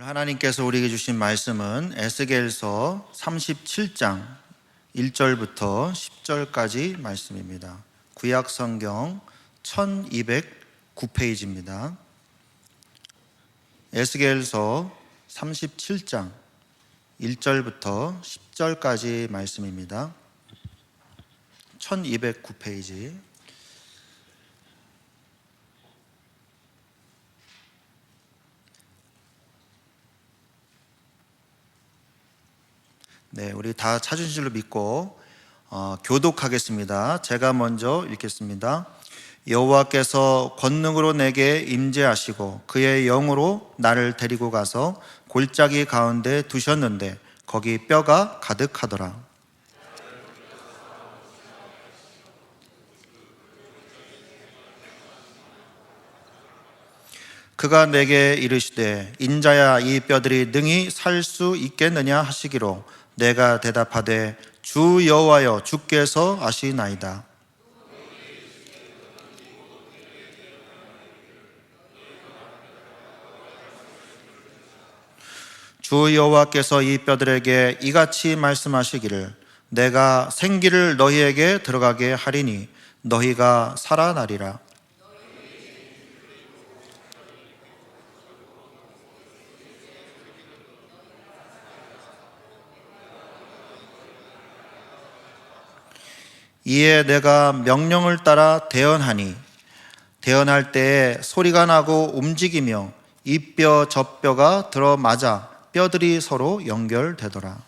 하나님께서 우리에게 주신 말씀은 에스겔서 37장 1절부터 10절까지 말씀입니다. 구약 성경 1209페이지입니다. 에스겔서 37장 1절부터 10절까지 말씀입니다. 1209페이지. 네, 우리 다 찾으신 줄로 믿고 교독하겠습니다. 제가 먼저 읽겠습니다. 여호와께서 권능으로 내게 임재하시고 그의 영으로 나를 데리고 가서 골짜기 가운데 두셨는데 거기 뼈가 가득하더라. 그가 내게 이르시되 인자야 이 뼈들이 능히 살 수 있겠느냐 하시기로 내가 대답하되 주 여호와여 주께서 아시나이다. 주 여호와께서 이 뼈들에게 이같이 말씀하시기를 내가 생기를 너희에게 들어가게 하리니 너희가 살아나리라. 이에 내가 명령을 따라 대언하니 대언할 때에 소리가 나고 움직이며 이 뼈 저 뼈가 들어맞아 뼈들이 서로 연결되더라.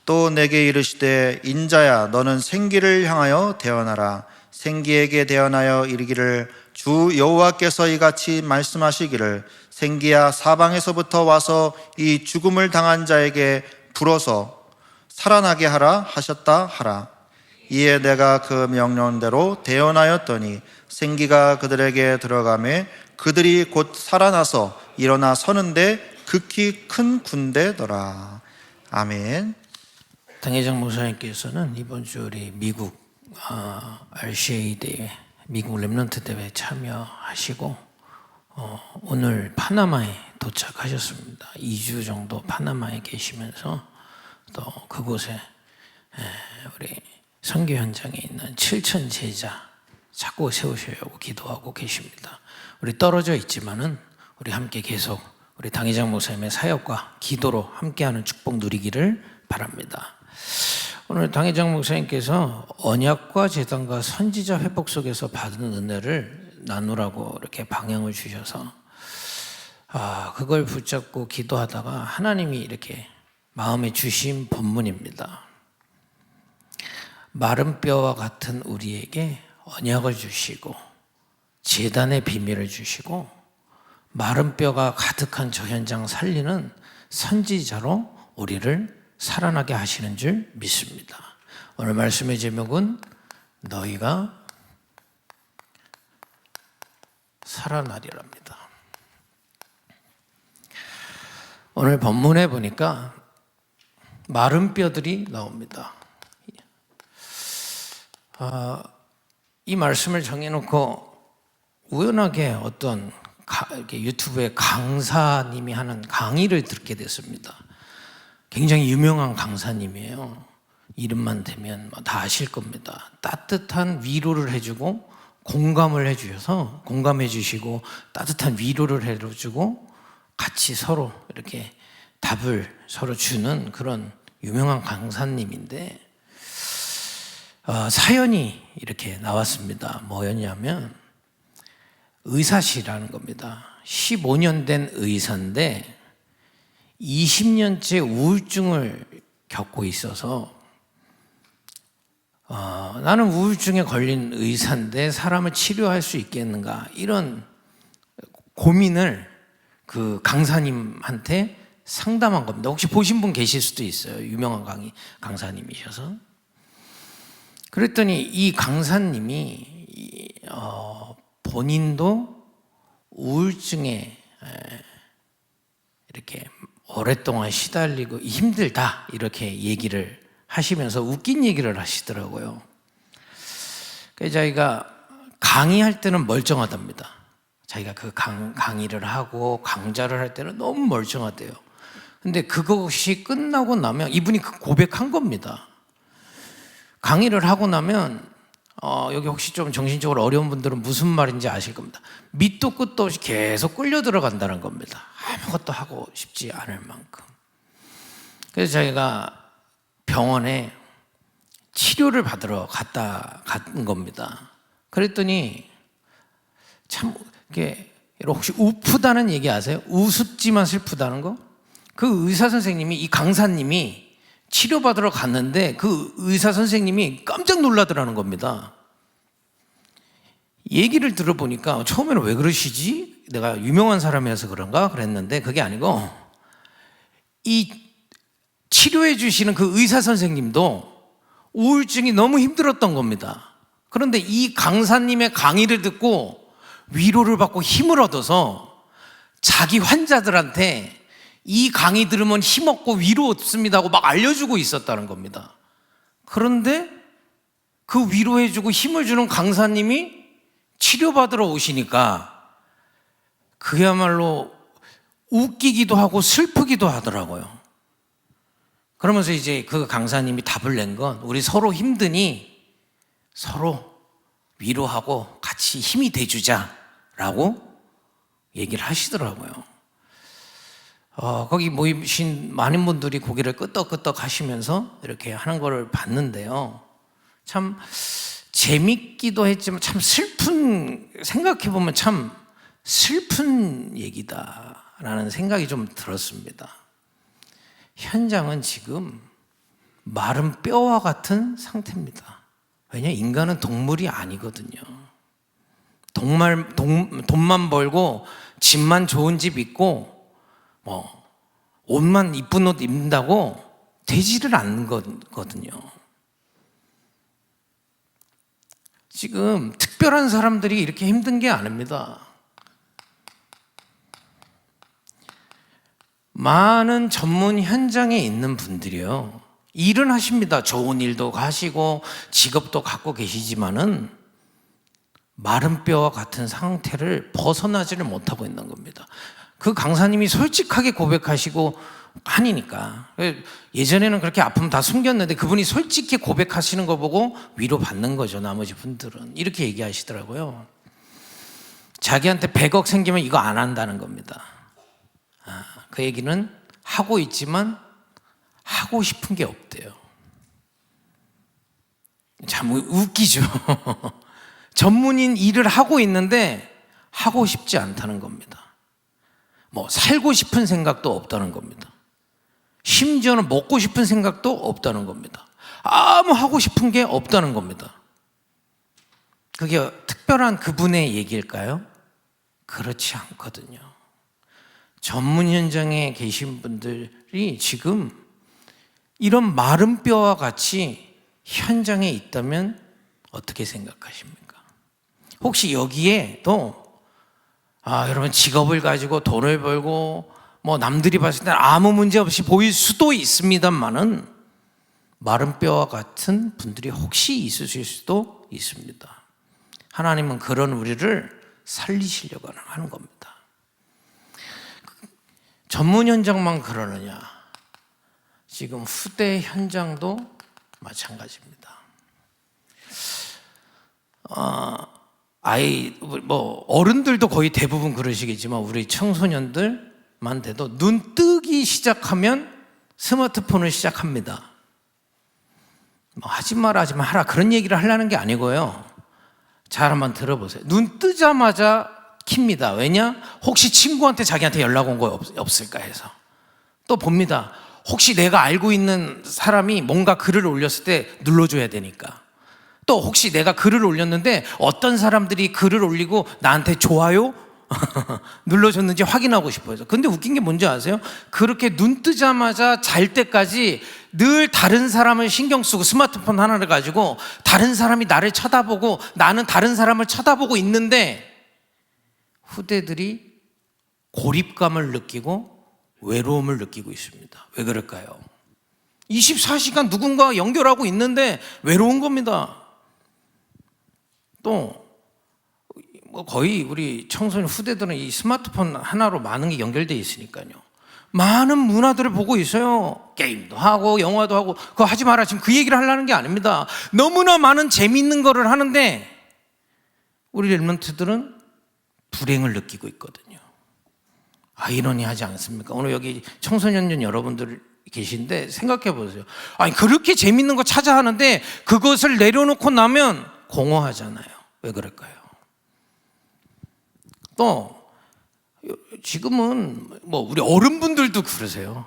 또 내게 이르시되 인자야 너는 생기를 향하여 대언하라. 생기에게 대언하여 이르기를 주 여호와께서 이같이 말씀하시기를 생기야 사방에서부터 와서 이 죽음을 당한 자에게 불어서 살아나게 하라 하셨다 하라. 이에 내가 그 명령대로 대언하였더니 생기가 그들에게 들어가매 그들이 곧 살아나서 일어나 서는데 극히 큰 군대더라. 아멘. 당회장 목사님께서는 이번 주 우리 미국 RCA 대회, 미국 렘넌트 대회 참여하시고 오늘 파나마에 도착하셨습니다. 2주 정도 파나마에 계시면서 또 그곳에 우리 선교 현장에 있는 7천 제자 자꾸 세우시려고 기도하고 계십니다. 우리 떨어져 있지만은 우리 함께 계속 우리 당회장 목사님의 사역과 기도로 함께하는 축복 누리기를 바랍니다. 오늘 당회장 목사님께서 언약과 제단과 선지자 회복 속에서 받은 은혜를 나누라고 이렇게 방향을 주셔서 그걸 붙잡고 기도하다가 하나님이 이렇게 마음에 주신 본문입니다. 마른 뼈와 같은 우리에게 언약을 주시고 제단의 비밀을 주시고 마른 뼈가 가득한 저 현장 살리는 선지자로 우리를 살아나게 하시는 줄 믿습니다. 오늘 말씀의 제목은 너희가 살아나리랍니다. 오늘 본문에 보니까 마른 뼈들이 나옵니다. 이 말씀을 정해놓고 우연하게 어떤 유튜브에 강사님이 하는 강의를 듣게 됐습니다. 굉장히 유명한 강사님이에요. 이름만 대면 다 아실 겁니다. 따뜻한 위로를 해주고 공감을 해주셔서 공감해 주시고 따뜻한 위로를 해주고 같이 서로 이렇게 답을 서로 주는 그런 유명한 강사님인데 사연이 이렇게 나왔습니다. 뭐였냐면 의사시라는 겁니다. 15년 된 의사인데 20년째 우울증을 겪고 있어서 나는 우울증에 걸린 의사인데 사람을 치료할 수 있겠는가 이런 고민을 그 강사님한테 상담한 겁니다. 혹시 보신 분 계실 수도 있어요. 유명한 강사님이셔서. 그랬더니 이 강사님이 본인도 우울증에 이렇게 오랫동안 시달리고 힘들다 이렇게 얘기를 하시면서 웃긴 얘기를 하시더라고요. 그래서 자기가 강의할 때는 멀쩡하답니다. 자기가 그 강의를 하고 강좌를 할 때는 너무 멀쩡하대요. 근데 그것이 끝나고 나면 이분이 그 고백한 겁니다. 강의를 하고 나면 여기 혹시 좀 정신적으로 어려운 분들은 무슨 말인지 아실 겁니다. 밑도 끝도 없이 계속 끌려 들어간다는 겁니다. 아무것도 하고 싶지 않을 만큼. 그래서 자기가 병원에 치료를 받으러 간 겁니다. 그랬더니 참 이게 혹시 우프다는 얘기 아세요? 우습지만 슬프다는 거? 그 의사 선생님이, 이 강사님이 치료받으러 갔는데 그 의사 선생님이 깜짝 놀라더라는 겁니다. 얘기를 들어보니까 처음에는 왜 그러시지? 내가 유명한 사람이라서 그런가? 그랬는데 그게 아니고 이 치료해 주시는 그 의사 선생님도 우울증이 너무 힘들었던 겁니다. 그런데 이 강사님의 강의를 듣고 위로를 받고 힘을 얻어서 자기 환자들한테 이 강의 들으면 힘없고 위로 얻습니다 하고 막 알려주고 있었다는 겁니다. 그런데 그 위로해주고 힘을 주는 강사님이 치료받으러 오시니까 그야말로 웃기기도 하고 슬프기도 하더라고요. 그러면서 이제 그 강사님이 답을 낸 건 우리 서로 힘드니 서로 위로하고 같이 힘이 돼주자라고 얘기를 하시더라고요. 거기 모이신 많은 분들이 고개를 끄덕끄덕 하시면서 이렇게 하는 거를 봤는데요. 참 재밌기도 했지만 참 생각해보면 참 슬픈 얘기다라는 생각이 좀 들었습니다. 현장은 지금 마른 뼈와 같은 상태입니다. 왜냐? 인간은 동물이 아니거든요. 돈만 벌고 집만 좋은 집 있고 옷만 이쁜 옷 입는다고 되지를 않는 거거든요. 지금 특별한 사람들이 이렇게 힘든 게 아닙니다. 많은 전문 현장에 있는 분들이요, 일은 하십니다. 좋은 일도 하시고 직업도 갖고 계시지만은 마른 뼈와 같은 상태를 벗어나지를 못하고 있는 겁니다. 그 강사님이 솔직하게 고백하시고 하니까, 예전에는 그렇게 아픔 다 숨겼는데 그분이 솔직히 고백하시는 거 보고 위로받는 거죠. 나머지 분들은 이렇게 얘기하시더라고요. 자기한테 100억 생기면 이거 안 한다는 겁니다. 그 얘기는 하고 있지만 하고 싶은 게 없대요. 참 웃기죠. 전문인 일을 하고 있는데 하고 싶지 않다는 겁니다. 살고 싶은 생각도 없다는 겁니다. 심지어는 먹고 싶은 생각도 없다는 겁니다. 아무 하고 싶은 게 없다는 겁니다. 그게 특별한 그분의 얘기일까요? 그렇지 않거든요. 전문 현장에 계신 분들이 지금 이런 마른 뼈와 같이 현장에 있다면 어떻게 생각하십니까? 혹시 여기에도 여러분 직업을 가지고 돈을 벌고 남들이 봤을 때 아무 문제 없이 보일 수도 있습니다만은 마른 뼈와 같은 분들이 혹시 있으실 수도 있습니다. 하나님은 그런 우리를 살리시려고 하는 겁니다. 전문 현장만 그러느냐? 지금 후대 현장도 마찬가지입니다. 어른들도 거의 대부분 그러시겠지만 우리 청소년들만 돼도 눈 뜨기 시작하면 스마트폰을 시작합니다. 하지 마라 하라 그런 얘기를 하려는 게 아니고요. 잘 한번 들어보세요. 눈 뜨자마자 킵니다. 왜냐? 혹시 친구한테 자기한테 연락 온 거 없을까 해서. 또 봅니다. 혹시 내가 알고 있는 사람이 뭔가 글을 올렸을 때 눌러줘야 되니까. 또 혹시 내가 글을 올렸는데 어떤 사람들이 글을 올리고 나한테 좋아요? 눌러줬는지 확인하고 싶어서. 근데 웃긴 게 뭔지 아세요? 그렇게 눈 뜨자마자 잘 때까지 늘 다른 사람을 신경 쓰고 스마트폰 하나를 가지고 다른 사람이 나를 쳐다보고 나는 다른 사람을 쳐다보고 있는데 후대들이 고립감을 느끼고 외로움을 느끼고 있습니다. 왜 그럴까요? 24시간 누군가 연결하고 있는데 외로운 겁니다. 또 뭐 거의 우리 청소년 후대들은 이 스마트폰 하나로 많은 게 연결돼 있으니까요. 많은 문화들을 보고 있어요. 게임도 하고 영화도 하고. 그거 하지 마라. 지금 그 얘기를 하려는 게 아닙니다. 너무나 많은 재미있는 거를 하는데 우리 랩런트들은 불행을 느끼고 있거든요. 아이러니하지 않습니까? 오늘 여기 청소년 여러분들 계신데 생각해 보세요. 아니 그렇게 재밌는 거 찾아 하는데 그것을 내려놓고 나면 공허하잖아요. 왜 그럴까요? 또 지금은 뭐 우리 어른분들도 그러세요.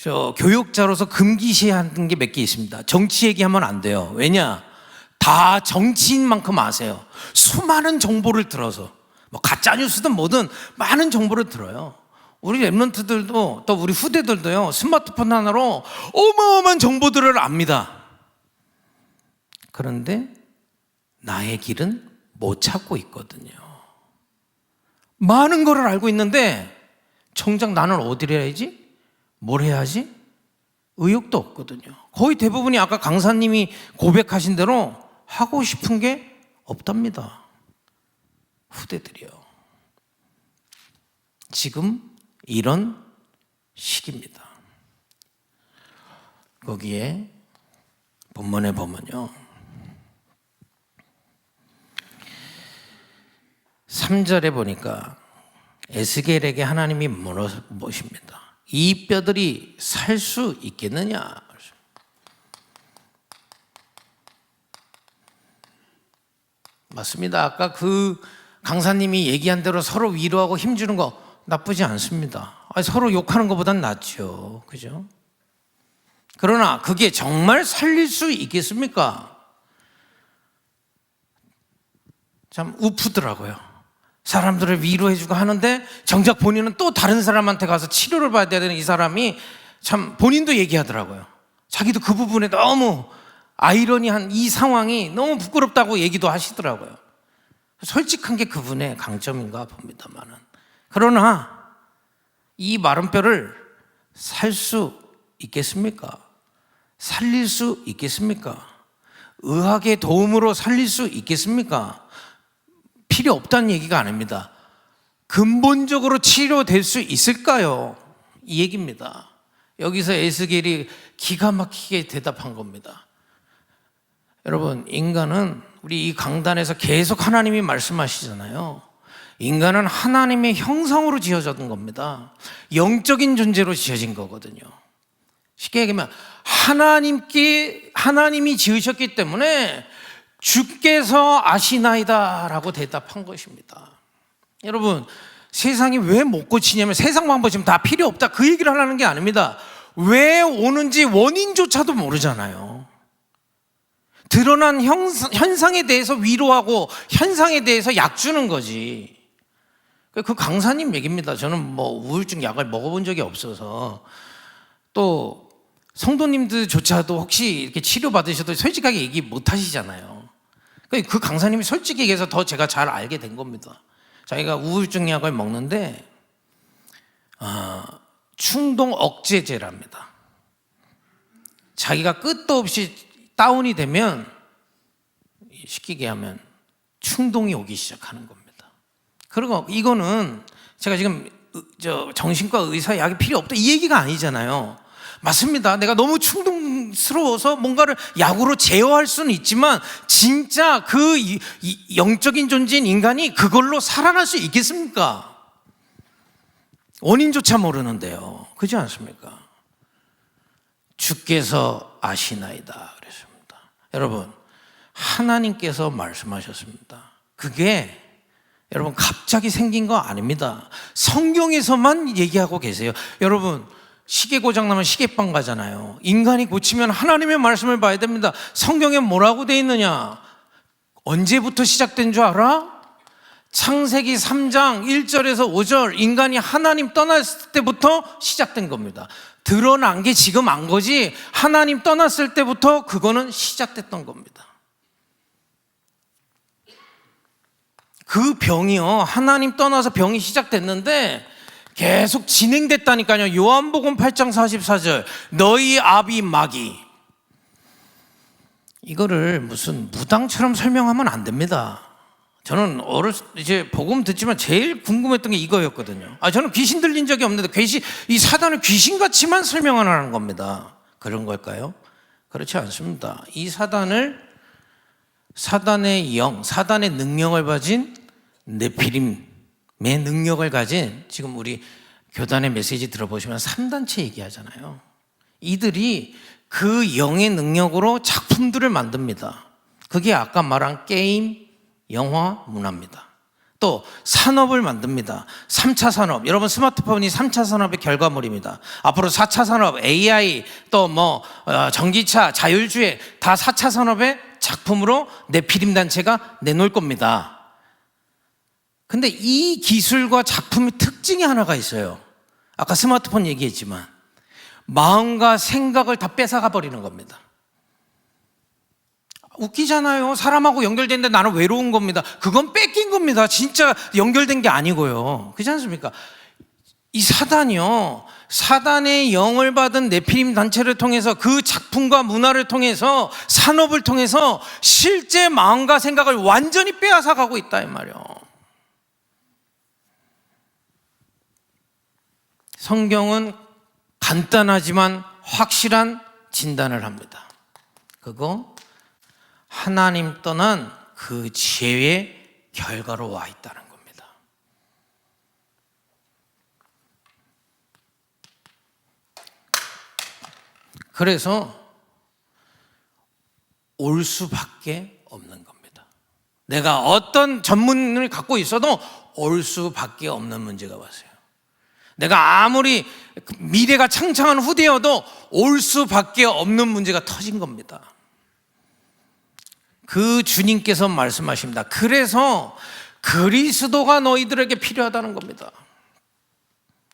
저 교육자로서 금기시하는 게 몇 개 있습니다. 정치 얘기하면 안 돼요. 왜냐? 다 정치인만큼 아세요. 수많은 정보를 들어서 뭐 가짜 뉴스든 뭐든 많은 정보를 들어요. 우리 랩런트들도 또 우리 후대들도요. 스마트폰 하나로 어마어마한 정보들을 압니다. 그런데 나의 길은 못 찾고 있거든요. 많은 거를 알고 있는데 정작 나는 어디를 해야지? 뭘 해야지? 의욕도 없거든요. 거의 대부분이 아까 강사님이 고백하신 대로 하고 싶은 게 없답니다. 후대들이요. 지금 이런 시기입니다. 거기에 본문에 보면요. 3절에 보니까 에스겔에게 하나님이 물어보십니다. 이 뼈들이 살 수 있겠느냐? 맞습니다. 아까 그 강사님이 얘기한 대로 서로 위로하고 힘주는 거 나쁘지 않습니다. 서로 욕하는 것보단 낫죠. 그죠? 그러나 그게 정말 살릴 수 있겠습니까? 참 우프더라고요. 사람들을 위로해주고 하는데 정작 본인은 또 다른 사람한테 가서 치료를 받아야 되는 이 사람이 참 본인도 얘기하더라고요. 자기도 그 부분에 너무 아이러니한 이 상황이 너무 부끄럽다고 얘기도 하시더라고요. 솔직한 게 그분의 강점인가 봅니다만은. 그러나 이 마른 뼈를 살 수 있겠습니까? 살릴 수 있겠습니까? 의학의 도움으로 살릴 수 있겠습니까? 필요 없다는 얘기가 아닙니다. 근본적으로 치료될 수 있을까요? 이 얘기입니다. 여기서 에스겔이 기가 막히게 대답한 겁니다. 여러분, 인간은 우리 이 강단에서 계속 하나님이 말씀하시잖아요. 인간은 하나님의 형상으로 지어진 겁니다. 영적인 존재로 지어진 거거든요. 쉽게 얘기하면 하나님이 지으셨기 때문에 주께서 아시나이다 라고 대답한 것입니다. 여러분, 세상이 왜 못 고치냐면 세상 방법 지금 다 필요 없다 그 얘기를 하려는 게 아닙니다. 왜 오는지 원인조차도 모르잖아요. 드러난 현상에 대해서 위로하고 현상에 대해서 약 주는 거지. 그 강사님 얘기입니다. 저는 뭐 우울증 약을 먹어본 적이 없어서. 또 성도님들조차도 혹시 이렇게 치료받으셔도 솔직하게 얘기 못 하시잖아요. 그 강사님이 솔직히 얘기해서 더 제가 잘 알게 된 겁니다. 자기가 우울증 약을 먹는데 충동 억제제랍니다. 자기가 끝도 없이 다운이 되면 시키게 하면 충동이 오기 시작하는 겁니다. 그리고 이거는 제가 지금 정신과 의사 약이 필요 없다 이 얘기가 아니잖아요. 맞습니다. 내가 너무 충동스러워서 뭔가를 약으로 제어할 수는 있지만 진짜 그 영적인 존재인 인간이 그걸로 살아날 수 있겠습니까? 원인조차 모르는데요. 그렇지 않습니까? 주께서 아시나이다 그랬습니다. 여러분, 하나님께서 말씀하셨습니다. 그게 여러분 갑자기 생긴 거 아닙니다. 성경에서만 얘기하고 계세요. 여러분, 시계 고장 나면 시계방 가잖아요. 인간이 고치면 하나님의 말씀을 봐야 됩니다. 성경에 뭐라고 돼 있느냐? 언제부터 시작된 줄 알아? 창세기 3장 1절에서 5절 인간이 하나님 떠났을 때부터 시작된 겁니다. 드러난 게 지금 안 거지 하나님 떠났을 때부터 그거는 시작됐던 겁니다. 그 병이요, 하나님 떠나서 병이 시작됐는데 계속 진행됐다니까요. 요한복음 8장 44절 너희 아비 마귀 이거를 무슨 무당처럼 설명하면 안 됩니다. 저는 이제 복음 듣지만 제일 궁금했던 게 이거였거든요. 저는 귀신 들린 적이 없는데 이 사단을 귀신같이만 설명하는 겁니다. 그런 걸까요? 그렇지 않습니다. 이 사단의 영, 사단의 능력을 가진 네피림의 능력을 가진, 지금 우리 교단의 메시지 들어보시면 3단체 얘기하잖아요. 이들이 그 영의 능력으로 작품들을 만듭니다. 그게 아까 말한 게임, 영화, 문화입니다. 또 산업을 만듭니다. 3차 산업, 여러분 스마트폰이 3차 산업의 결과물입니다. 앞으로 4차 산업, AI, 또 전기차, 자율주행 다 4차 산업의 작품으로 네피림 단체가 내놓을 겁니다. 근데 이 기술과 작품의 특징이 하나가 있어요. 아까 스마트폰 얘기했지만 마음과 생각을 다 뺏어가 버리는 겁니다. 웃기잖아요. 사람하고 연결되는데 나는 외로운 겁니다. 그건 뺏긴 겁니다. 진짜 연결된 게 아니고요. 그렇지 않습니까? 이 사단이요, 사단의 영을 받은 네피림 단체를 통해서 그 작품과 문화를 통해서 산업을 통해서 실제 마음과 생각을 완전히 빼앗아 가고 있다 이 말이에요. 성경은 간단하지만 확실한 진단을 합니다. 그거 하나님 떠난 그 죄의 결과로 와 있다는 겁니다. 그래서 올 수밖에 없는 겁니다. 내가 어떤 전문을 갖고 있어도 올 수밖에 없는 문제가 왔어요. 내가 아무리 미래가 창창한 후대여도 올 수밖에 없는 문제가 터진 겁니다. 그 주님께서 말씀하십니다. 그래서 그리스도가 너희들에게 필요하다는 겁니다.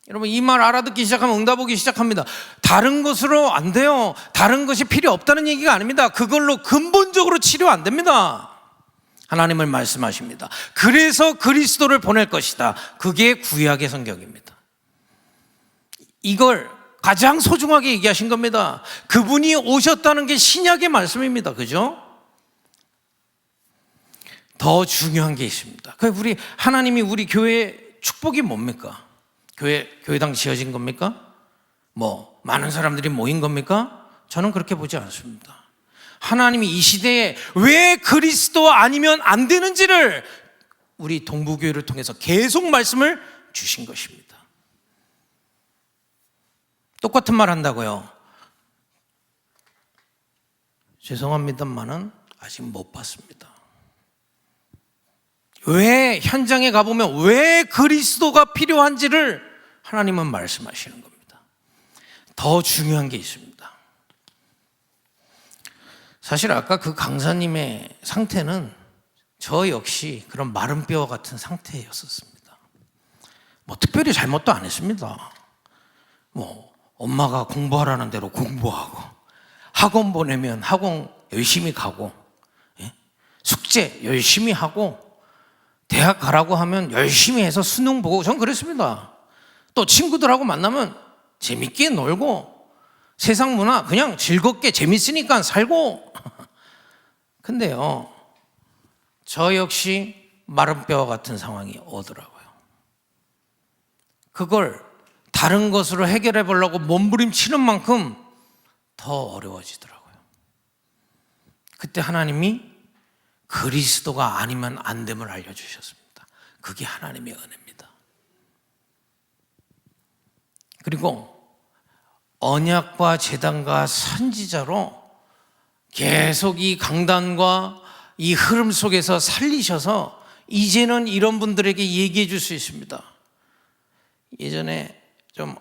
여러분 이 말 알아듣기 시작하면 응답오기 시작합니다. 다른 것으로 안 돼요. 다른 것이 필요 없다는 얘기가 아닙니다. 그걸로 근본적으로 치료 안 됩니다. 하나님을 말씀하십니다. 그래서 그리스도를 보낼 것이다. 그게 구약의 성경입니다. 이걸 가장 소중하게 얘기하신 겁니다. 그분이 오셨다는 게 신약의 말씀입니다. 그죠? 더 중요한 게 있습니다. 하나님이 우리 교회의 축복이 뭡니까? 교회당 지어진 겁니까? 많은 사람들이 모인 겁니까? 저는 그렇게 보지 않습니다. 하나님이 이 시대에 왜 그리스도 아니면 안 되는지를 우리 동부교회를 통해서 계속 말씀을 주신 것입니다. 똑같은 말 한다고요? 죄송합니다만은 아직 못 봤습니다. 왜 현장에 가보면 왜 그리스도가 필요한지를 하나님은 말씀하시는 겁니다. 더 중요한 게 있습니다. 사실 아까 그 강사님의 상태는 저 역시 그런 마른 뼈와 같은 상태였었습니다. 특별히 잘못도 안 했습니다. 엄마가 공부하라는 대로 공부하고, 학원 보내면 학원 열심히 가고, 숙제 열심히 하고, 대학 가라고 하면 열심히 해서 수능 보고, 전 그랬습니다. 또 친구들하고 만나면 재밌게 놀고, 세상 문화 그냥 즐겁게 재밌으니까 살고. 근데요, 저 역시 마른 뼈와 같은 상황이 오더라고요. 그걸 다른 것으로 해결해 보려고 몸부림치는 만큼 더 어려워지더라고요. 그때 하나님이 그리스도가 아니면 안 됨을 알려주셨습니다. 그게 하나님의 은혜입니다. 그리고 언약과 제단과 선지자로 계속 이 강단과 이 흐름 속에서 살리셔서 이제는 이런 분들에게 얘기해 줄 수 있습니다. 예전에 좀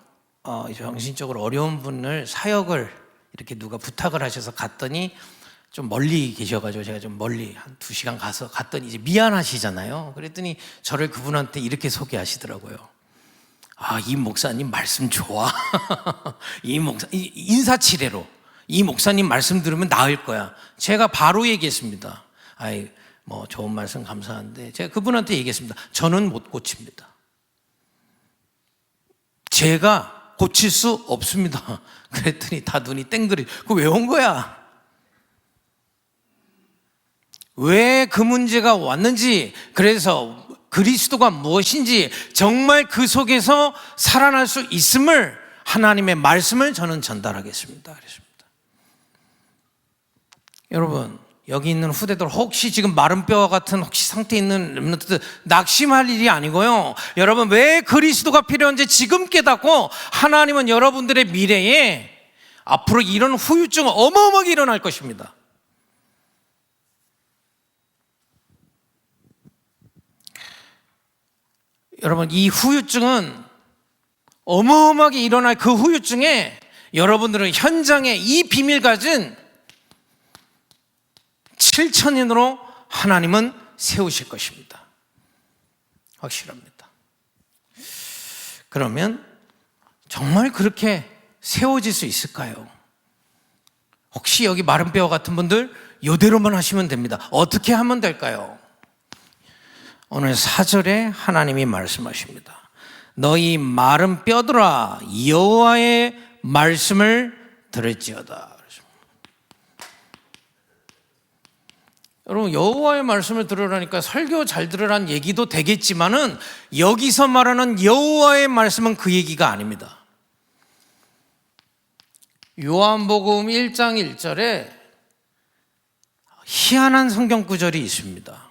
정신적으로 어려운 분을 사역을 이렇게 누가 부탁을 하셔서 갔더니 좀 멀리 계셔가지고 제가 좀 멀리 한 2시간 갔더니 이제 미안하시잖아요. 그랬더니 저를 그분한테 이렇게 소개하시더라고요. 이 목사님 말씀 좋아. 인사치레로 이 목사님 말씀 들으면 나을 거야. 제가 바로 얘기했습니다. 좋은 말씀 감사한데 제가 그분한테 얘기했습니다. 저는 못 고칩니다. 제가 고칠 수 없습니다. 그랬더니 다 눈이 땡그리. 그거 왜 온 거야? 왜 그 문제가 왔는지, 그래서 그리스도가 무엇인지 정말 그 속에서 살아날 수 있음을, 하나님의 말씀을 저는 전달하겠습니다. 그랬습니다. 여러분, 여기 있는 후대들 혹시 지금 마른 뼈와 같은 혹시 상태에 있는 렘넌트들 낙심할 일이 아니고요. 여러분, 왜 그리스도가 필요한지 지금 깨닫고 하나님은 여러분들의 미래에 앞으로 이런 후유증 어마어마하게 일어날 것입니다. 여러분, 이 후유증은 어마어마하게 일어날 그 후유증에 여러분들은 현장에 이 비밀 가진 7천인으로 하나님은 세우실 것입니다. 확실합니다. 그러면 정말 그렇게 세워질 수 있을까요? 혹시 여기 마른 뼈 같은 분들 이대로만 하시면 됩니다. 어떻게 하면 될까요? 오늘 4절에 하나님이 말씀하십니다. 너희 마른 뼈들아 여호와의 말씀을 들을지어다. 여러분, 여호와의 말씀을 들으라니까 설교 잘 들으라는 얘기도 되겠지만은 여기서 말하는 여호와의 말씀은 그 얘기가 아닙니다. 요한복음 1장 1절에 희한한 성경 구절이 있습니다.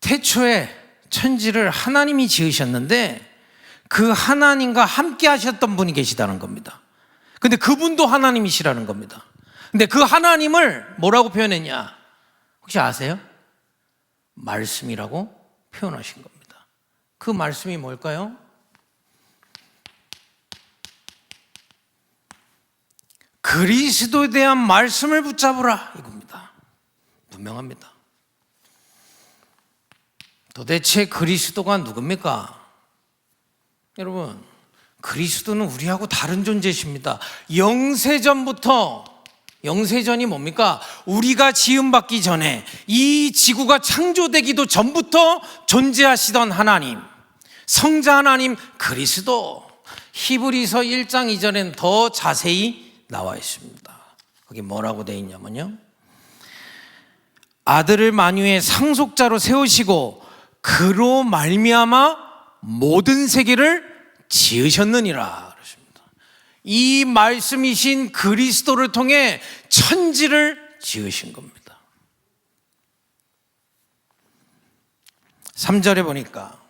태초에 천지를 하나님이 지으셨는데 그 하나님과 함께 하셨던 분이 계시다는 겁니다. 근데 그분도 하나님이시라는 겁니다. 근데 그 하나님을 뭐라고 표현했냐? 혹시 아세요? 말씀이라고 표현하신 겁니다. 그 말씀이 뭘까요? 그리스도에 대한 말씀을 붙잡으라 이겁니다. 분명합니다. 도대체 그리스도가 누굽니까? 여러분, 그리스도는 우리하고 다른 존재십니다. 영세전이 뭡니까? 우리가 지음받기 전에 이 지구가 창조되기도 전부터 존재하시던 하나님, 성자 하나님 그리스도. 히브리서 1장 2절에는 더 자세히 나와 있습니다. 거기 뭐라고 되어 있냐면요, 아들을 만유의 상속자로 세우시고 그로 말미암아 모든 세계를 지으셨느니라. 이 말씀이신 그리스도를 통해 천지를 지으신 겁니다. 3절에 보니까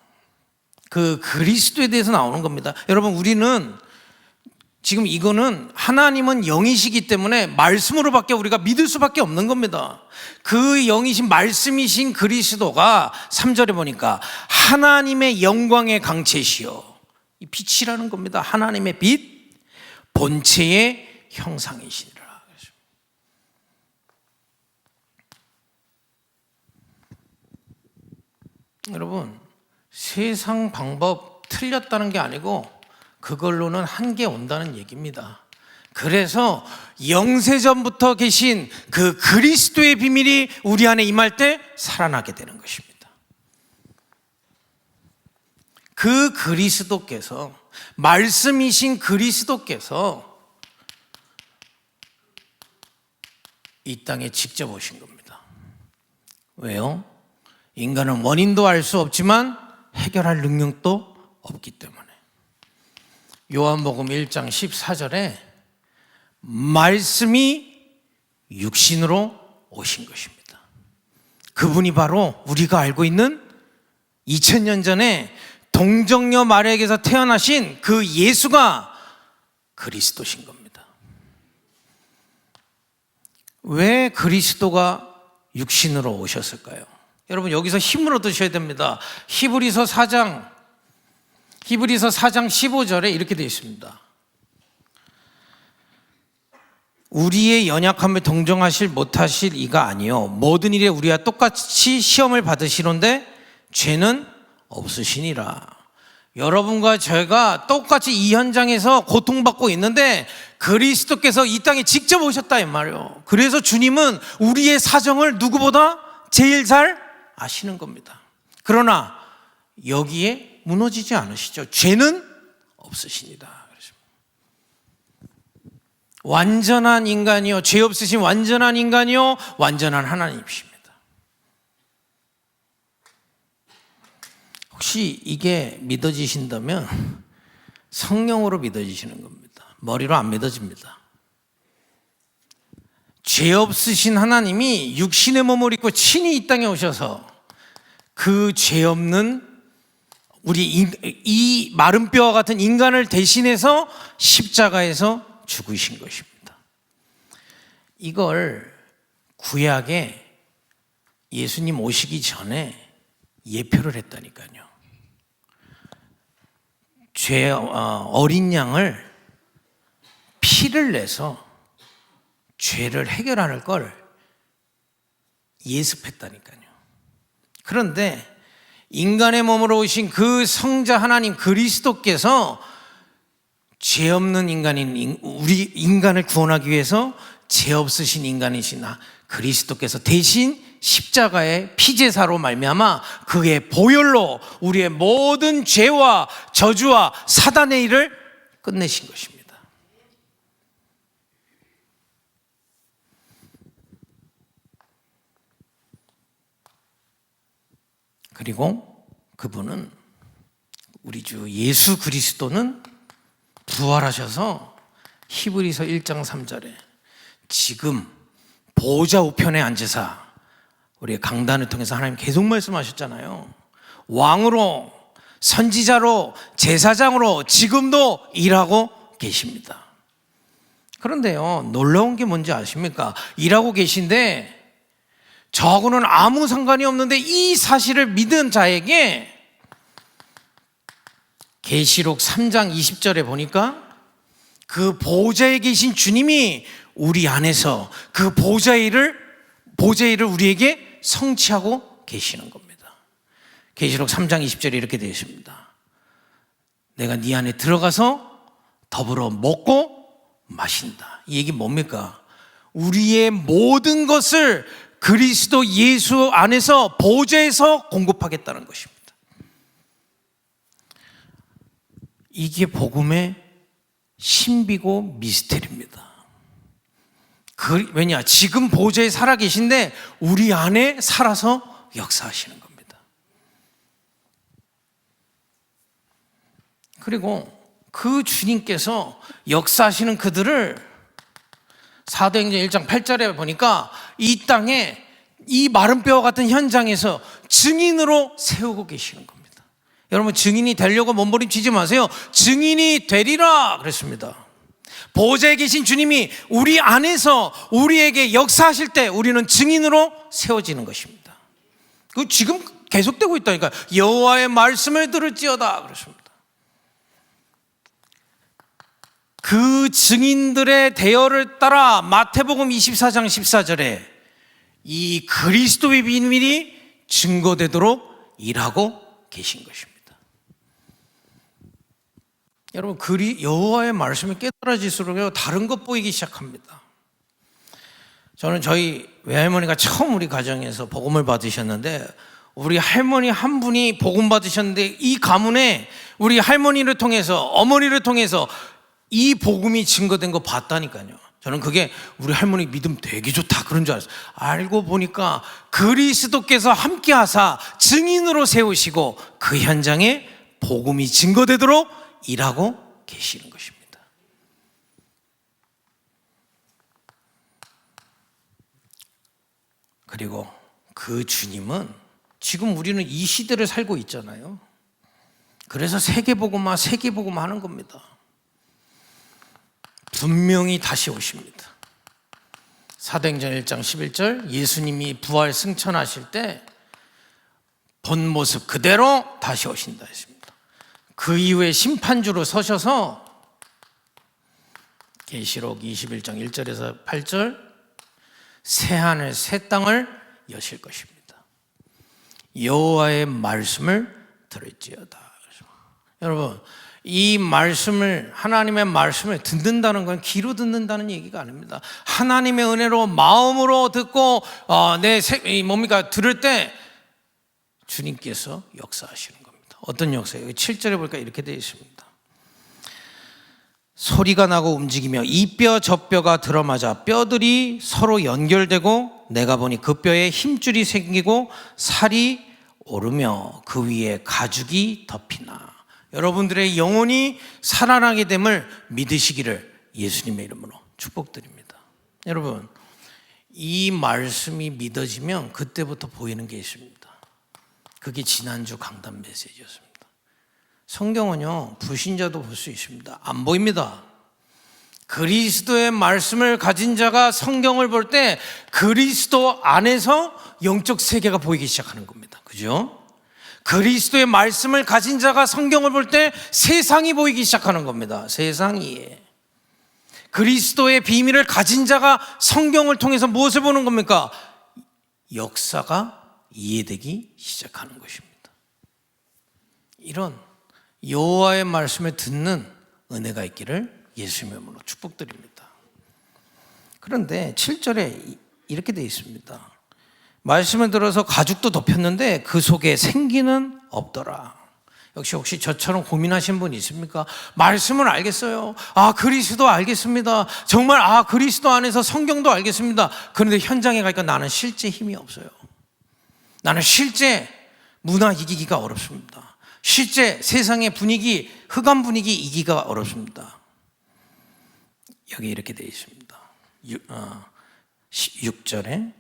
그 그리스도에 대해서 나오는 겁니다. 여러분, 우리는 지금 이거는 하나님은 영이시기 때문에 말씀으로밖에 우리가 믿을 수밖에 없는 겁니다. 그 영이신 말씀이신 그리스도가 3절에 보니까 하나님의 영광의 강체시요, 이 빛이라는 겁니다. 하나님의 빛, 본체의 형상이시니라. 여러분, 세상 방법 틀렸다는 게 아니고 그걸로는 한계 온다는 얘기입니다. 그래서 영세전부터 계신 그 그리스도의 비밀이 우리 안에 임할 때 살아나게 되는 것입니다. 그 그리스도께서, 말씀이신 그리스도께서 이 땅에 직접 오신 겁니다. 왜요? 인간은 원인도 알 수 없지만 해결할 능력도 없기 때문에. 요한복음 1장 14절에 말씀이 육신으로 오신 것입니다. 그분이 바로 우리가 알고 있는 2000년 전에 동정녀 마리아에게서 태어나신 그 예수가 그리스도신 겁니다. 왜 그리스도가 육신으로 오셨을까요? 여러분, 여기서 힘을 얻으셔야 됩니다. 히브리서 4장 15절에 이렇게 되어 있습니다. 우리의 연약함을 동정하실 못하실 이가 아니요 모든 일에 우리와 똑같이 시험을 받으시는데 죄는 없으시니라. 여러분과 제가 똑같이 이 현장에서 고통받고 있는데 그리스도께서 이 땅에 직접 오셨다 이 말이에요. 그래서 주님은 우리의 사정을 누구보다 제일 잘 아시는 겁니다. 그러나 여기에 무너지지 않으시죠. 죄는 없으시니다. 완전한 인간이요, 죄 없으신 완전한 인간이요, 완전한 하나님이십니다. 혹시 이게 믿어지신다면 성령으로 믿어지시는 겁니다. 머리로 안 믿어집니다. 죄 없으신 하나님이 육신의 몸을 입고 친히 이 땅에 오셔서 그 죄 없는 우리 이 마른 뼈와 같은 인간을 대신해서 십자가에서 죽으신 것입니다. 이걸 구약에 예수님 오시기 전에 예표를 했다니까요. 어린 양을 피를 내서 죄를 해결하는 걸 예습했다니까요. 그런데 인간의 몸으로 오신 그 성자 하나님 그리스도께서 죄 없는 인간인 우리 인간을 구원하기 위해서 죄 없으신 인간이신 그리스도께서 대신 십자가의 피제사로 말미암아 그의 보혈로 우리의 모든 죄와 저주와 사단의 일을 끝내신 것입니다. 그리고 그분은 우리 주 예수 그리스도는 부활하셔서 히브리서 1장 3절에 지금 보좌 우편에 앉으사 우리의 강단을 통해서 하나님 계속 말씀하셨잖아요. 왕으로 선지자로 제사장으로 지금도 일하고 계십니다. 그런데요, 놀라운 게 뭔지 아십니까? 일하고 계신데 저하고는 아무 상관이 없는데 이 사실을 믿은 자에게 계시록 3장 20절에 보니까 그 보좌에 계신 주님이 우리 안에서 그 보좌의 일을 우리에게 성취하고 계시는 겁니다. 계시록 3장 20절에 이렇게 되어 있습니다. 내가 네 안에 들어가서 더불어 먹고 마신다. 이 얘기 뭡니까? 우리의 모든 것을 그리스도 예수 안에서 보좌에서 공급하겠다는 것입니다. 이게 복음의 신비고 미스테리입니다. 왜냐? 지금 보좌에 살아계신데 우리 안에 살아서 역사하시는 겁니다. 그리고 그 주님께서 역사하시는 그들을 사도행전 1장 8절에 보니까 이 땅에 이 마른 뼈와 같은 현장에서 증인으로 세우고 계시는 겁니다. 여러분, 증인이 되려고 몸부림치지 마세요. 증인이 되리라 그랬습니다. 보좌에 계신 주님이 우리 안에서 우리에게 역사하실 때 우리는 증인으로 세워지는 것입니다. 그 지금 계속되고 있다니까. 여호와의 말씀을 들을지어다 그랬습니다. 그 증인들의 대열을 따라 마태복음 24장 14절에 이 그리스도의 비밀이 증거되도록 일하고 계신 것입니다. 여러분, 여호와의 말씀이 깨달아질수록 다른 것 보이기 시작합니다. 저는 저희 외할머니가 처음 우리 가정에서 복음을 받으셨는데 우리 할머니 한 분이 복음 받으셨는데 이 가문에 우리 할머니를 통해서 어머니를 통해서 이 복음이 증거된 거 봤다니까요. 저는 그게 우리 할머니 믿음 되게 좋다 그런 줄 알았어요. 알고 보니까 그리스도께서 함께 하사 증인으로 세우시고 그 현장에 복음이 증거되도록 일하고 계시는 것입니다. 그리고 그 주님은 지금 우리는 이 시대를 살고 있잖아요. 그래서 세계복음화 하는 겁니다. 분명히 다시 오십니다. 사도행전 1장 11절 예수님이 부활 승천하실 때 본 모습 그대로 다시 오신다 했습니다. 그 이후에 심판주로 서셔서 계시록 21장 1절에서 8절 새하늘 새 땅을 여실 것입니다. 여호와의 말씀을 들을지어다. 여러분, 이 말씀을 하나님의 말씀을 듣는다는 건 귀로 듣는다는 얘기가 아닙니다. 하나님의 은혜로 마음으로 듣고 들을 때 주님께서 역사하시는 겁니다. 어떤 역사예요? 7절에 보니까 이렇게 되어 있습니다. 소리가 나고 움직이며 이 뼈 저 뼈가 들어맞아 뼈들이 서로 연결되고 내가 보니 그 뼈에 힘줄이 생기고 살이 오르며 그 위에 가죽이 덮이나 여러분들의 영혼이 살아나게 됨을 믿으시기를 예수님의 이름으로 축복드립니다. 여러분, 이 말씀이 믿어지면 그때부터 보이는 게 있습니다. 그게 지난주 강단 메시지였습니다. 성경은요, 불신자도 볼 수 있습니다. 안 보입니다. 그리스도의 말씀을 가진 자가 성경을 볼 때 그리스도 안에서 영적 세계가 보이기 시작하는 겁니다. 그죠? 그리스도의 말씀을 가진 자가 성경을 볼 때 세상이 보이기 시작하는 겁니다. 세상이. 그리스도의 비밀을 가진 자가 성경을 통해서 무엇을 보는 겁니까? 역사가 이해되기 시작하는 것입니다. 이런 여호와의 말씀을 듣는 은혜가 있기를 예수님의 이름으로 축복드립니다. 그런데 7절에 이렇게 되어 있습니다. 말씀을 들어서 가죽도 덮였는데 그 속에 생기는 없더라. 역시 혹시 저처럼 고민하신 분 있습니까? 말씀을 알겠어요. 그리스도 알겠습니다. 정말 그리스도 안에서 성경도 알겠습니다. 그런데 현장에 가니까 나는 실제 힘이 없어요. 나는 실제 문화 이기기가 어렵습니다. 실제 세상의 분위기, 흑암 분위기 이기기가 어렵습니다. 여기 이렇게 되어 있습니다. 6절에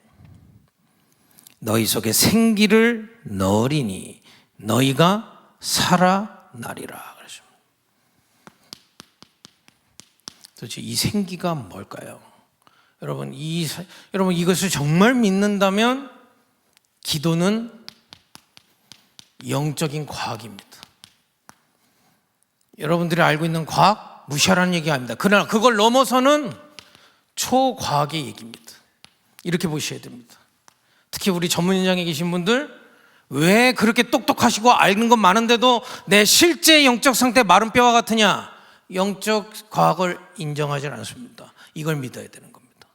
너희 속에 생기를 넣으리니 너희가 살아나리라. 도대체 이 생기가 뭘까요? 여러분, 이것을 정말 믿는다면 기도는 영적인 과학입니다. 여러분들이 알고 있는 과학 무시하라는 얘기가 아닙니다. 그러나 그걸 넘어서는 초과학의 얘기입니다. 이렇게 보셔야 됩니다. 특히 우리 전문 현장에 계신 분들, 왜 그렇게 똑똑하시고 아는 건 많은데도 내 실제 영적 상태 마른 뼈와 같으냐? 영적 과학을 인정하지 않습니다. 이걸 믿어야 되는 겁니다.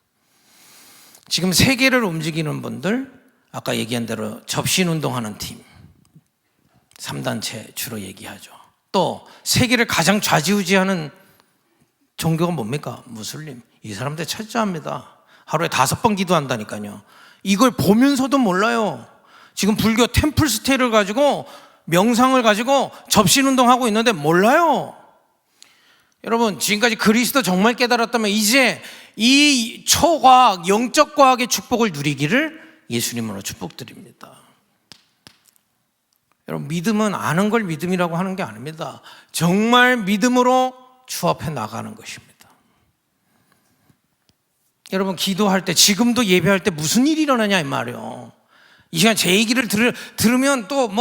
지금 세계를 움직이는 분들, 아까 얘기한 대로 접신운동하는 팀, 3단체 주로 얘기하죠. 또 세계를 가장 좌지우지하는 종교가 뭡니까? 무슬림. 이 사람들 철저합니다. 하루에 5번 기도한다니까요. 이걸 보면서도 몰라요. 지금 불교 템플스테이를 가지고 명상을 가지고 접신운동하고 있는데 몰라요. 여러분, 지금까지 그리스도 정말 깨달았다면 이제 이 초과학, 영적 과학의 축복을 누리기를 예수님으로 축복드립니다. 여러분, 믿음은 아는 걸 믿음이라고 하는 게 아닙니다. 정말 믿음으로 주 앞에 나가는 것입니다. 여러분, 기도할 때, 지금도 예배할 때 무슨 일이 일어나냐 이 말이에요. 이 시간 제 얘기를 들으면 또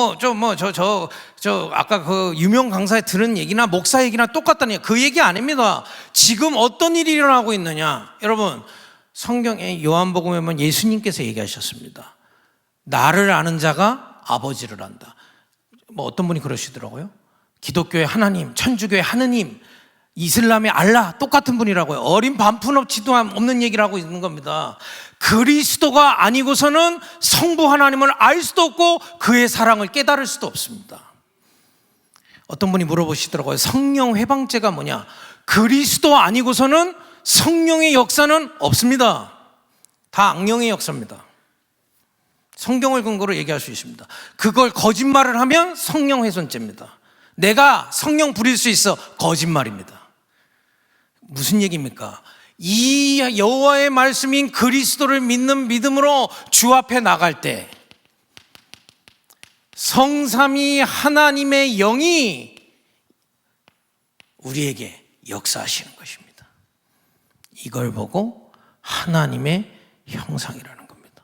아까 그 유명 강사에 들은 얘기나 목사 얘기나 똑같다는 얘기, 그 얘기 아닙니다. 지금 어떤 일이 일어나고 있느냐. 여러분, 성경에 요한복음에 보면 예수님께서 얘기하셨습니다. 나를 아는 자가 아버지를 안다. 어떤 분이 그러시더라고요. 기독교의 하나님, 천주교의 하느님, 이슬람의 알라 똑같은 분이라고요. 어린 반푼업치도 없는 얘기를 하고 있는 겁니다. 그리스도가 아니고서는 성부 하나님을 알 수도 없고 그의 사랑을 깨달을 수도 없습니다. 어떤 분이 물어보시더라고요. 성령 회방죄가 뭐냐? 그리스도 아니고서는 성령의 역사는 없습니다. 다 악령의 역사입니다. 성경을 근거로 얘기할 수 있습니다. 그걸 거짓말을 하면 성령 훼손죄입니다. 내가 성령 부릴 수 있어, 거짓말입니다. 무슨 얘기입니까? 이 여호와의 말씀인 그리스도를 믿는 믿음으로 주 앞에 나갈 때 성삼위 하나님의 영이 우리에게 역사하시는 것입니다. 이걸 보고 하나님의 형상이라는 겁니다.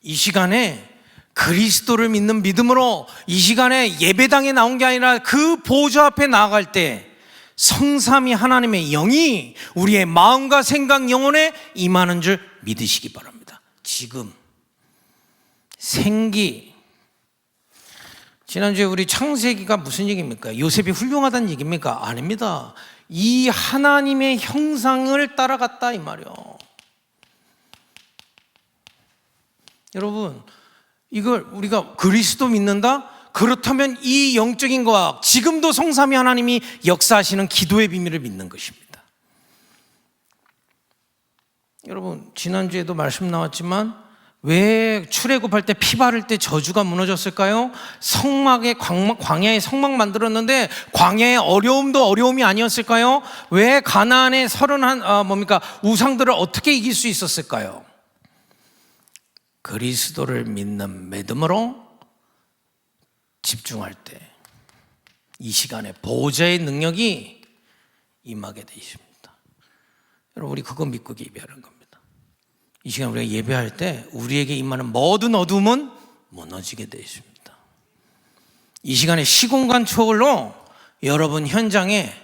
이 시간에 그리스도를 믿는 믿음으로 이 시간에 예배당에 나온 게 아니라 그 보좌 앞에 나아갈 때 성삼위 하나님의 영이 우리의 마음과 생각, 영혼에 임하는 줄 믿으시기 바랍니다. 지금 생기, 지난주에 우리 창세기가 무슨 얘기입니까? 요셉이 훌륭하다는 얘기입니까? 아닙니다. 이 하나님의 형상을 따라갔다 이 말이요. 여러분, 이걸 우리가 그리스도 믿는다? 그렇다면 이 영적인 과학, 지금도 성삼위 하나님이 역사하시는 기도의 비밀을 믿는 것입니다. 여러분, 지난주에도 말씀 나왔지만 왜 출애굽할 때 피 바를 때 저주가 무너졌을까요? 광야에 성막 만들었는데 광야의 어려움도 어려움이 아니었을까요? 왜 가나안의 우상들을 어떻게 이길 수 있었을까요? 그리스도를 믿는 믿음으로 집중할 때 이 시간에 보호자의 능력이 임하게 되어 있습니다. 여러분, 우리 그거 믿고 예배하는 겁니다. 이 시간 우리가 예배할 때 우리에게 임하는 모든 어둠은 무너지게 되어 있습니다. 이 시간에 시공간 초월로 여러분 현장에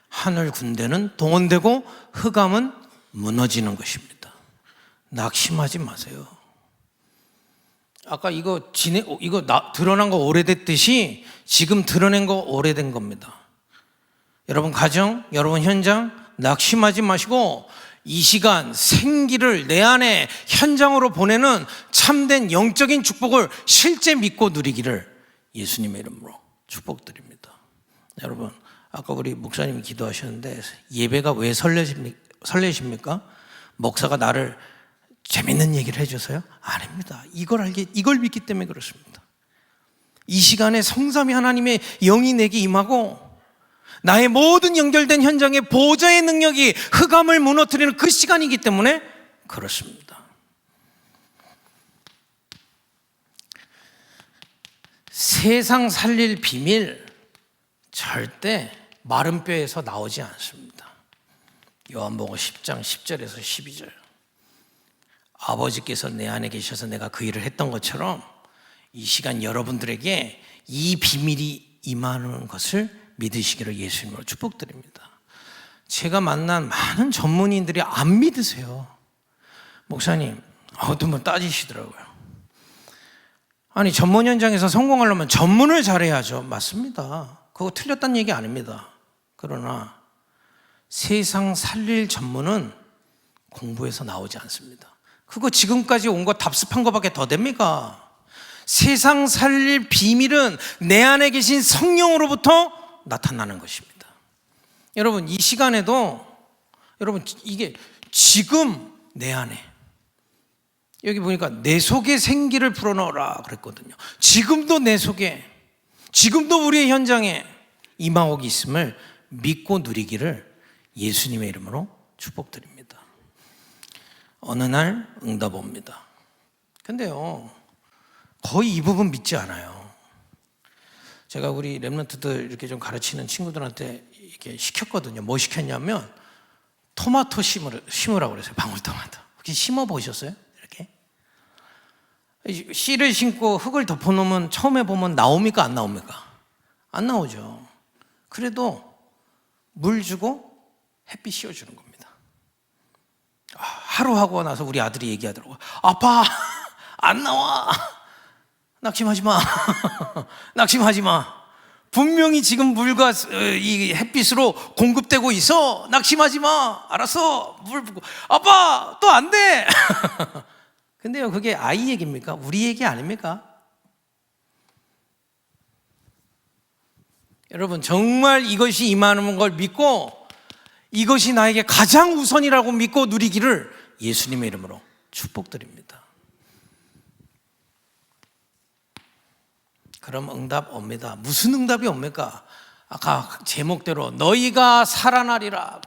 하늘 군대는 동원되고 흑암은 무너지는 것입니다. 낙심하지 마세요. 아까 이거 드러난 거 오래됐듯이 지금 드러낸 거 오래된 겁니다. 여러분 가정, 여러분 현장 낙심하지 마시고 이 시간 생기를 내 안에 현장으로 보내는 참된 영적인 축복을 실제 믿고 누리기를 예수님의 이름으로 축복드립니다. 여러분, 아까 우리 목사님이 기도하셨는데 예배가 왜 설레십니까? 목사가 나를 재밌는 얘기를 해줘서요? 아닙니다. 이걸 믿기 때문에 그렇습니다. 이 시간에 성삼위 하나님의 영이 내게 임하고 나의 모든 연결된 현장에 보호자의 능력이 흑암을 무너뜨리는 그 시간이기 때문에 그렇습니다. 세상 살릴 비밀 절대 마른 뼈에서 나오지 않습니다. 요한복음 10장 10절에서 12절. 아버지께서 내 안에 계셔서 내가 그 일을 했던 것처럼 이 시간 여러분들에게 이 비밀이 임하는 것을 믿으시기를 예수님으로 축복드립니다. 제가 만난 많은 전문인들이 안 믿으세요. 목사님, 어떤 분 따지시더라고요. 아니, 전문 현장에서 성공하려면 전문을 잘해야죠. 맞습니다. 그거 틀렸다는 얘기 아닙니다. 그러나 세상 살릴 전문은 공부에서 나오지 않습니다. 그거 지금까지 온 거 답습한 거밖에 더 됩니까? 세상 살릴 비밀은 내 안에 계신 성령으로부터 나타나는 것입니다. 여러분, 이 시간에도 여러분 이게 지금 내 안에 여기 보니까 내 속에 생기를 불어넣어라 그랬거든요. 지금도 내 속에, 지금도 우리의 현장에 임하옥이 있음을 믿고 누리기를 예수님의 이름으로 축복드립니다. 어느 날 응답 옵니다. 근데요, 거의 이 부분 믿지 않아요. 제가 우리 랩런트들 이렇게 좀 가르치는 친구들한테 이렇게 시켰거든요. 뭐 시켰냐면 토마토 심으라고 그랬어요. 방울토마토. 혹시 심어 보셨어요? 이렇게 씨를 심고 흙을 덮어놓으면 처음에 보면 나옵니까? 안 나옵니까? 안 나오죠. 그래도 물 주고 햇빛 씌워주는 겁니다. 하루 하고 나서 우리 아들이 얘기하더라고요. 아빠, 안 나와. 낙심하지 마. 낙심하지 마. 분명히 지금 물과 이 햇빛으로 공급되고 있어. 낙심하지 마. 알았어. 물 붓고. 아빠, 또 안 돼. 근데요, 그게 아이 얘기입니까? 우리 얘기 아닙니까? 여러분, 정말 이것이 임하는 걸 믿고 이것이 나에게 가장 우선이라고 믿고 누리기를 예수님의 이름으로 축복드립니다. 그럼 응답 옵니다. 무슨 응답이 옵니까? 아까 제목대로 너희가 살아나리라.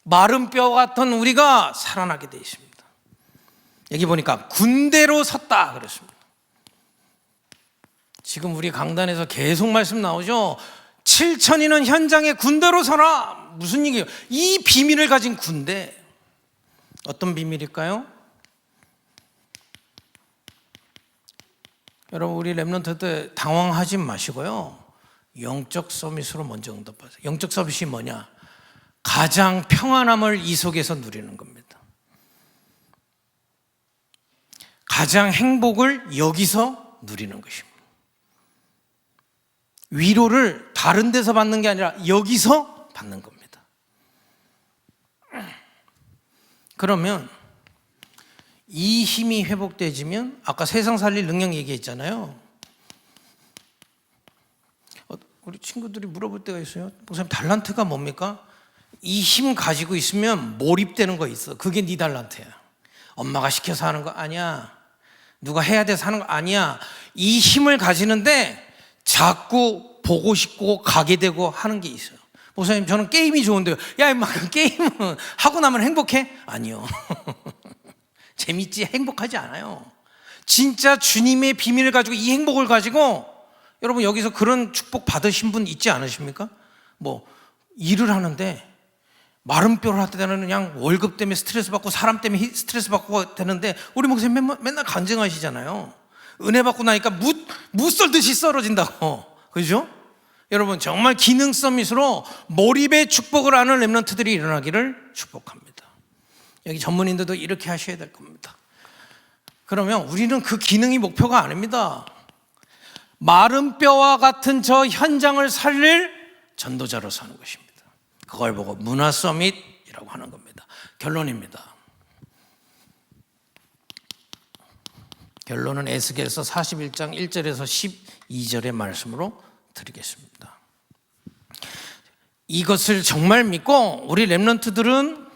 마른 뼈 같은 우리가 살아나게 되어 있습니다. 여기 보니까 군대로 섰다 그랬습니다. 지금 우리 강단에서 계속 말씀 나오죠. 7천인은 현장에 군대로 서라. 무슨 얘기예요? 이 비밀을 가진 군대. 어떤 비밀일까요? 여러분, 우리 랩런트들 당황하지 마시고요. 영적 서밋으로 먼저 응답하세요. 영적 서밋이 뭐냐? 가장 평안함을 이 속에서 누리는 겁니다. 가장 행복을 여기서 누리는 것입니다. 위로를 다른 데서 받는 게 아니라 여기서 받는 겁니다. 그러면 이 힘이 회복되지면 아까 세상 살릴 능력 얘기했잖아요. 우리 친구들이 물어볼 때가 있어요. 목사님, 달란트가 뭡니까? 이 힘 가지고 있으면 몰입되는 거 있어. 그게 네 달란트야. 엄마가 시켜서 하는 거 아니야. 누가 해야 돼서 하는 거 아니야. 이 힘을 가지는데 자꾸 보고 싶고 가게 되고 하는 게 있어요. 목사님, 저는 게임이 좋은데요. 야, 임마, 게임은 하고 나면 행복해? 아니요. 재밌지 행복하지 않아요. 진짜 주님의 비밀을 가지고 이 행복을 가지고, 여러분 여기서 그런 축복 받으신 분 있지 않으십니까? 뭐 일을 하는데 마른 뼈를 할 때는 그냥 월급 때문에 스트레스 받고 사람 때문에 스트레스 받고 되는데, 우리 목사님 맨날 간증하시잖아요. 은혜 받고 나니까 무 썰듯이 썰어진다고. 그죠? 여러분, 정말 기능 서밋으로 몰입의 축복을 하는 렘넌트들이 일어나기를 축복합니다. 여기 전문인들도 이렇게 하셔야 될 겁니다. 그러면 우리는 그 기능이 목표가 아닙니다. 마른 뼈와 같은 저 현장을 살릴 전도자로서 하는 것입니다. 그걸 보고 문화 서밋이라고 하는 겁니다. 결론입니다. 결론은 에스겔서 41장 1절에서 12절의 말씀으로 드리겠습니다. 이것을 정말 믿고 우리 렘넌트들은,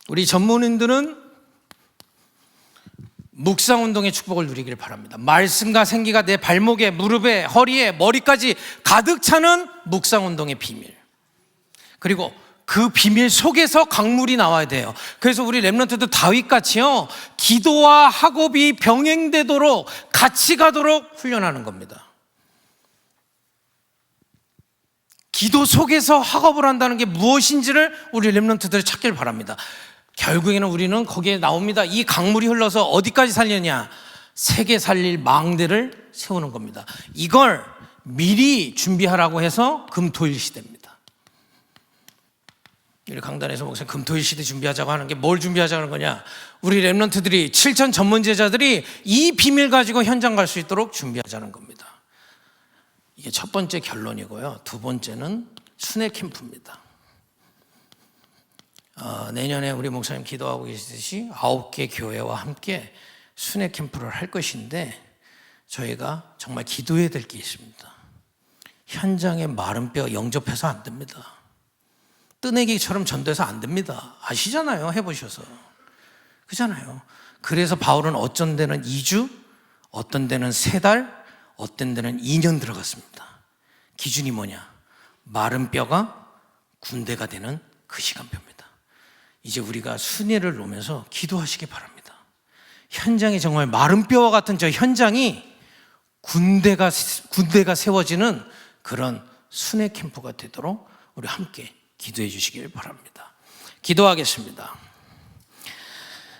우리 전문인들은 묵상운동의 축복을 누리기를 바랍니다. 말씀과 생기가 내 발목에, 무릎에, 허리에, 머리까지 가득 차는 묵상운동의 비밀, 그리고 그 비밀 속에서 강물이 나와야 돼요. 그래서 우리 렘넌트들 다윗같이요, 기도와 학업이 병행되도록 같이 가도록 훈련하는 겁니다. 기도 속에서 학업을 한다는 게 무엇인지를 우리 렘넌트들이 찾길 바랍니다. 결국에는 우리는 거기에 나옵니다. 이 강물이 흘러서 어디까지 살려냐? 세계 살릴 망대를 세우는 겁니다. 이걸 미리 준비하라고 해서 금토일 시대입니다. 우리 강단에서 목사님 금토일 시대 준비하자고 하는 게 뭘 준비하자고 하는 거냐? 우리 렘넌트들이 7천 전문 제자들이 이 비밀 가지고 현장 갈 수 있도록 준비하자는 겁니다. 이게 첫 번째 결론이고요. 두 번째는 순회 캠프입니다. 내년에 우리 목사님 기도하고 계시듯이 9개 교회와 함께 순회 캠프를 할 것인데, 저희가 정말 기도해야 될 게 있습니다. 현장에 마른 뼈 영접해서 안 됩니다. 뜨내기처럼 전도해서 안 됩니다. 아시잖아요. 해보셔서. 그잖아요. 그래서 바울은 어쩐 데는 2주, 어떤 데는 3달, 어떤 데는 2년 들어갔습니다. 기준이 뭐냐? 마른 뼈가 군대가 되는 그 시간표입니다. 이제 우리가 순회를 놓으면서 기도하시기 바랍니다. 현장이 정말 마른 뼈와 같은 저 현장이 군대가 세워지는 그런 순회 캠프가 되도록 우리 함께 기도해 주시길 바랍니다. 기도하겠습니다.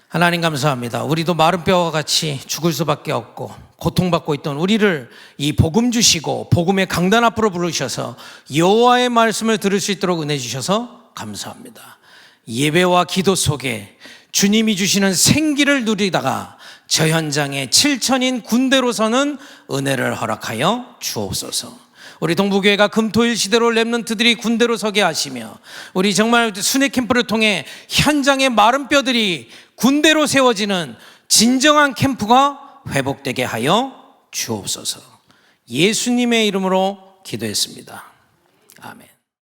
하나님 감사합니다. 우리도 마른 뼈와 같이 죽을 수밖에 없고 고통받고 있던 우리를 이 복음 주시고 복음의 강단 앞으로 부르셔서 여호와의 말씀을 들을 수 있도록 은혜 주셔서 감사합니다. 예배와 기도 속에 주님이 주시는 생기를 누리다가 저 현장에 7천인 군대로 서는 은혜를 허락하여 주옵소서. 우리 동부교회가 금토일 시대로 렘넌트들이 군대로 서게 하시며, 우리 정말 순회 캠프를 통해 현장의 마른 뼈들이 군대로 세워지는 진정한 캠프가 회복되게 하여 주옵소서. 예수님의 이름으로 기도했습니다. 아멘.